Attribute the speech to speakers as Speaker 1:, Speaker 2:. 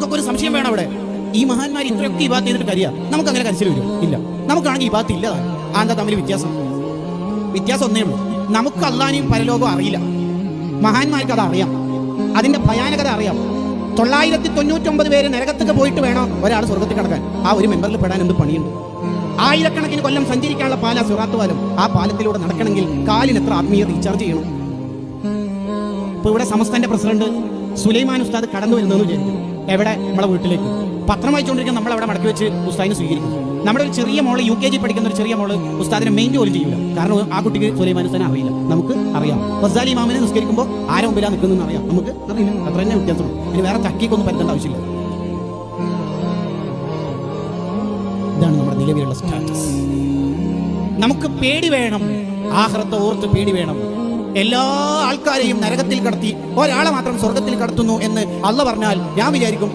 Speaker 1: നമുക്കൊരു സംശയം വേണം അവിടെ. ഈ മഹാന്മാർ ഇത്രയൊക്കെ ഇബാദത്ത് ചെയ്തിട്ട് കരിയാ, നമുക്ക് അങ്ങനെ കരച്ചിൽ വരും? ഇല്ല. നമുക്കാണെങ്കിൽ ഇബാദത്ത് ഇല്ലതാണ്. എന്താ തമ്മിൽ വ്യത്യാസം ഒന്നേ ഉള്ളൂ. നമുക്ക് അള്ളാനെയും പരലോകവും അറിയില്ല, മഹാന്മാർക്ക് അത് അറിയാം. അതിന്റെ ഭയാനകത അറിയാം. 999 പേര് നരകത്തൊക്കെ പോയിട്ട് വേണോ ഒരാൾ സ്വർഗത്തിൽ കിടക്കാൻ? ആ ഒരു മെമ്പറിൽ പെടാൻ എന്ത് പണിയുണ്ട്? ആയിരക്കണക്കിന് കൊല്ലം സഞ്ചരിക്കാനുള്ള പാല സിറാത്ത് പാലം. ആ പാലത്തിലൂടെ നടക്കണമെങ്കിൽ കാലിന് എത്ര ആത്മീയ റീചാർജ് ചെയ്യണം? ഇപ്പൊ ഇവിടെ സമസ്തന്റെ പ്രസിഡന്റ് സുലൈമാൻ ഉസ്താദ് കടന്നു വരുന്നതെന്ന് വിചാരിക്കും. എവിടെ? നമ്മളെ വീട്ടിലേക്ക്. പത്രം വായിച്ചുകൊണ്ടിരിക്കുന്ന നമ്മൾ അവിടെ മടക്കി വെച്ച് ഉസ്താദിനെ സ്വീകരിക്കും. നമ്മുടെ ഒരു ചെറിയ മോള് UKG പഠിക്കുന്ന ഒരു ചെറിയ മോള് ഉസ്താദിനെ മെയിൻ ജോലി ചെയ്യില്ല. കാരണം ആ കുട്ടിക്ക് സുലൈമാൻ ഉസ്താദിനെ അറിയില്ല. നമുക്ക് അറിയാം. ഗസാലി ഇമാമിനെ നിസ്കരിക്കുമ്പോൾ ആരെ മുമ്പിലാണ് നിൽക്കുന്നതെന്ന് അറിയാം, നമുക്ക് അറിയില്ല. അത്ര തന്നെ വ്യത്യാസം. ഇനി വേറെ തക്കിക്കൊന്നും പറ്റേണ്ട ആവശ്യമില്ല. ഇതാണ് നമ്മുടെ നിലവിലുള്ള സ്റ്റാറ്റസ്. നമുക്ക് പേടി വേണം, ആഖിറത്തെ ഓർത്ത് പേടി വേണം. എല്ലാ ആൾക്കാരെയും നരകത്തിൽ കടത്തി ഒരാളെ മാത്രം സ്വർഗത്തിൽ കടത്തുന്നു എന്ന് അള്ളാഹ് പറഞ്ഞാൽ ഞാൻ വിചാരിക്കും